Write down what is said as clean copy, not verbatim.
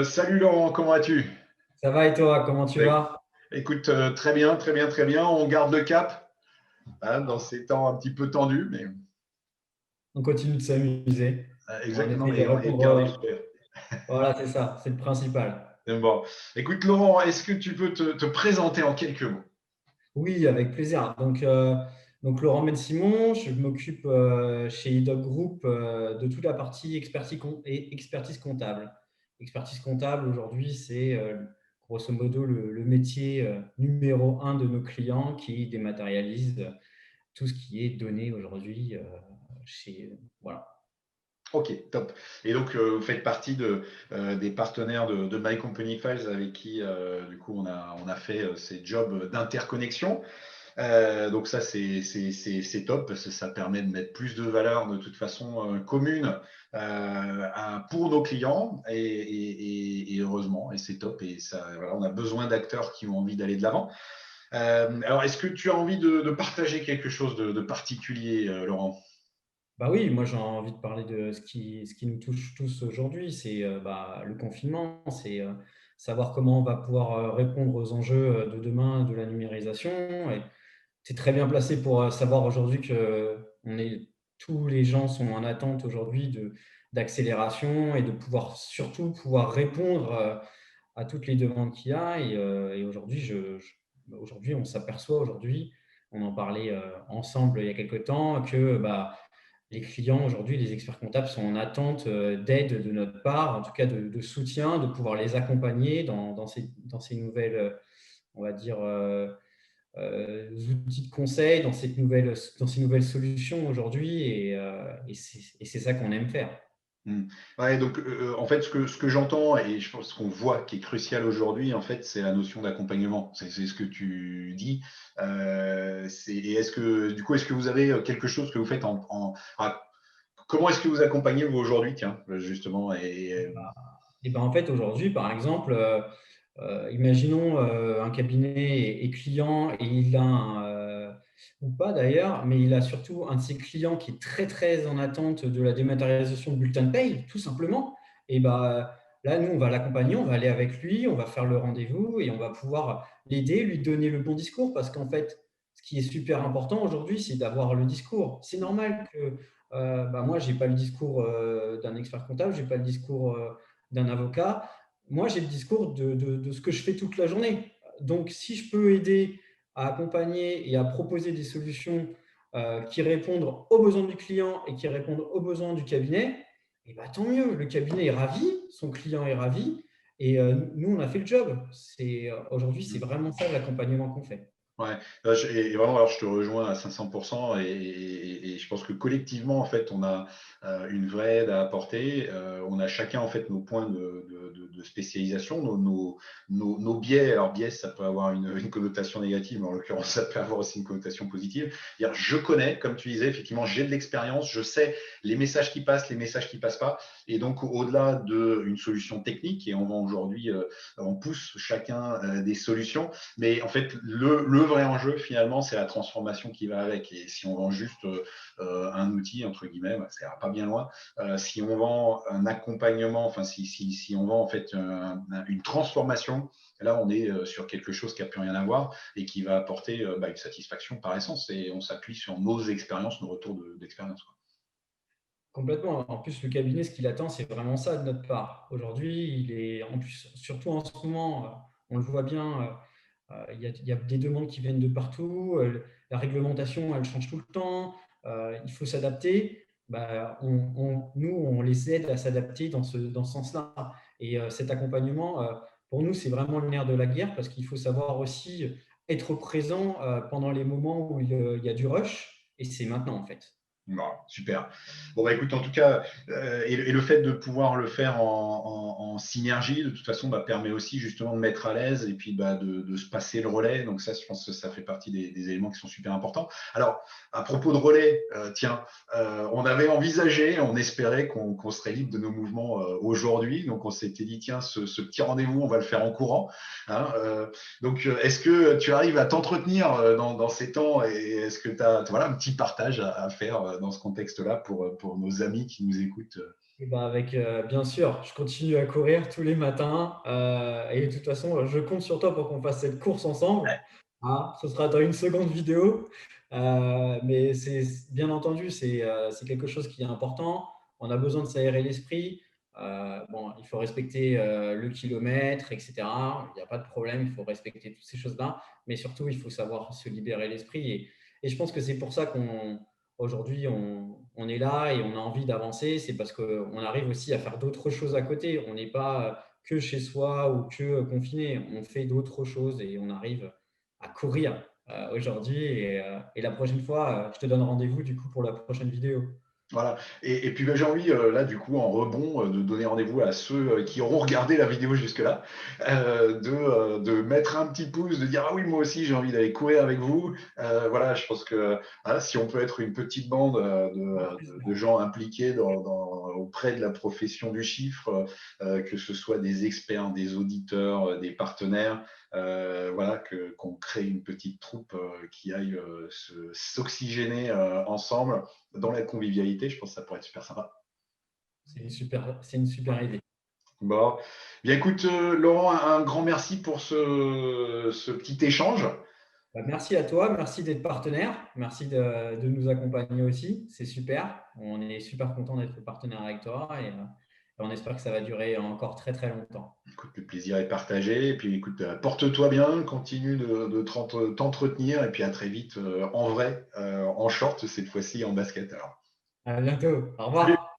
Salut Laurent, comment vas-tu? Ça va et toi, comment tu Ouais. vas? Écoute, très bien, très bien, très bien. On garde le cap hein, dans ces temps un petit peu tendus, mais On continue de s'amuser. On exactement, essaye de et de répondre. garder le sourire. Voilà, c'est ça, c'est le principal. Bon. Écoute Laurent, est-ce que tu peux te présenter en quelques mots? Oui, avec plaisir. Donc Laurent Ben-Simon, je m'occupe chez IDOC Group de toute la partie expertise comptable. Expertise comptable, aujourd'hui, c'est grosso modo le métier numéro un de nos clients qui dématérialise tout ce qui est donné aujourd'hui voilà. Ok, top. Et donc, vous faites partie des partenaires de My Company Files avec qui, du coup, on a fait ces jobs d'interconnexion. Donc ça, c'est top parce que ça permet de mettre plus de valeur de toute façon commune pour nos clients et heureusement, et c'est top. Et ça, voilà, on a besoin d'acteurs qui ont envie d'aller de l'avant. Alors, est-ce que tu as envie de partager quelque chose de particulier, Laurent? Bah oui, moi j'ai envie de parler de ce qui nous touche tous aujourd'hui, c'est le confinement, c'est savoir comment on va pouvoir répondre aux enjeux de demain de la numérisation. Et tu es très bien placé pour savoir aujourd'hui que tous les gens sont en attente aujourd'hui d'accélération et de surtout pouvoir répondre à toutes les demandes qu'il y a. Et aujourd'hui, aujourd'hui, on s'aperçoit aujourd'hui, on en parlait ensemble il y a quelques temps, que les clients aujourd'hui, les experts comptables sont en attente d'aide de notre part, en tout cas de soutien, de pouvoir les accompagner dans ces nouvelles, on va dire, outils de conseil, dans ces nouvelles solutions aujourd'hui. Et c'est ça qu'on aime faire. Hmm. Ouais, donc en fait, ce que j'entends et je pense qu'on voit qui est crucial aujourd'hui, en fait, c'est la notion d'accompagnement. C'est ce que tu dis. Et est-ce que, du coup, est-ce que vous avez quelque chose que vous faites comment est-ce que vous accompagnez vous aujourd'hui, tiens, justement, Et ben en fait, aujourd'hui, par exemple, imaginons un cabinet est client et il a ou pas d'ailleurs, mais il a surtout un de ses clients qui est très très en attente de la dématérialisation de bulletin de paye, tout simplement. Et là, nous, on va l'accompagner, on va aller avec lui, on va faire le rendez-vous et on va pouvoir l'aider, lui donner le bon discours, parce qu'en fait, ce qui est super important aujourd'hui, c'est d'avoir le discours. C'est normal que moi, j'ai pas le discours d'un expert comptable, j'ai pas le discours d'un avocat. Moi, j'ai le discours de ce que je fais toute la journée. Donc, si je peux aider à accompagner et à proposer des solutions qui répondent aux besoins du client et qui répondent aux besoins du cabinet, et tant mieux. Le cabinet est ravi, son client est ravi, et nous, on a fait le job. Aujourd'hui, c'est vraiment ça l'accompagnement qu'on fait. Ouais, et vraiment, alors je te rejoins à 500% et je pense que collectivement, en fait, on a une vraie aide à apporter. On a chacun, en fait, nos points de spécialisation, nos biais. Alors, biais, ça peut avoir une connotation négative, mais en l'occurrence, ça peut avoir aussi une connotation positive. C'est-à-dire, je connais, comme tu disais, effectivement, j'ai de l'expérience, je sais les messages qui passent, les messages qui passent pas. Et donc, au-delà d'une solution technique, et on vend aujourd'hui, on pousse chacun des solutions. Mais en fait, le vrai enjeu, finalement, c'est la transformation qui va avec. Et si on vend juste un outil, entre guillemets, ça ira pas bien loin. Si on vend un accompagnement, enfin, si on vend en fait une transformation, là, on est sur quelque chose qui n'a plus rien à voir et qui va apporter une satisfaction par essence. Et on s'appuie sur nos expériences, nos retours d'expérience. Complètement. En plus, le cabinet, ce qu'il attend, c'est vraiment ça de notre part. Aujourd'hui, il est en plus, surtout en ce moment, on le voit bien, il y a des demandes qui viennent de partout. La réglementation, elle change tout le temps. Il faut s'adapter. Nous, on les aide à s'adapter dans ce sens-là. Et cet accompagnement, pour nous, c'est vraiment le nerf de la guerre parce qu'il faut savoir aussi être présent pendant les moments où il y a du rush. Et c'est maintenant, en fait. Bon, super. Bon, écoute, en tout cas, et le fait de pouvoir le faire en synergie, de toute façon, permet aussi justement de mettre à l'aise et puis de se passer le relais. Donc ça, je pense que ça fait partie des éléments qui sont super importants. Alors, à propos de relais, tiens, on avait envisagé, on espérait qu'on serait libre de nos mouvements aujourd'hui. Donc on s'était dit, tiens, ce petit rendez-vous, on va le faire en courant, hein. Donc, est-ce que tu arrives à t'entretenir dans ces temps et est-ce que tu as voilà, un petit partage à faire dans ce contexte-là pour nos amis qui nous écoutent? Et ben avec, bien sûr, je continue à courir tous les matins et de toute façon, je compte sur toi pour qu'on fasse cette course ensemble. Ah, ce sera dans une seconde vidéo, mais c'est bien entendu, c'est quelque chose qui est important. On a besoin de s'aérer l'esprit. Bon, il faut respecter le kilomètre, etc. Il n'y a pas de problème, il faut respecter toutes ces choses-là, mais surtout, il faut savoir se libérer l'esprit. Et je pense que c'est pour ça qu'aujourd'hui, on est là et on a envie d'avancer. C'est parce qu'on arrive aussi à faire d'autres choses à côté. On n'est pas que chez soi ou que confiné. On fait d'autres choses et on arrive à courir aujourd'hui. Et la prochaine fois, je te donne rendez-vous du coup pour la prochaine vidéo. Voilà. Et puis, j'ai envie, là, du coup, en rebond, de donner rendez-vous à ceux qui auront regardé la vidéo jusque-là, de mettre un petit pouce, de dire: ah oui, moi aussi, j'ai envie d'aller courir avec vous. Voilà, je pense que voilà, si on peut être une petite bande de gens impliqués auprès de la profession du chiffre, que ce soit des experts, des auditeurs, des partenaires, voilà, qu'on crée une petite troupe qui aille s'oxygéner ensemble dans la convivialité, je pense que ça pourrait être super sympa. C'est une super idée. Bon, bien écoute, Laurent, un grand merci pour ce petit échange. Bah, merci à toi, merci d'être partenaire, merci de nous accompagner aussi, c'est super. On est super content d'être partenaire avec toi et on espère que ça va durer encore très très longtemps. Écoute, le plaisir est partagé. Et puis, écoute, porte-toi bien, continue de t'entretenir. Et puis, à très vite en vrai, en short, cette fois-ci en basket. Alors. À bientôt, au Salut! revoir.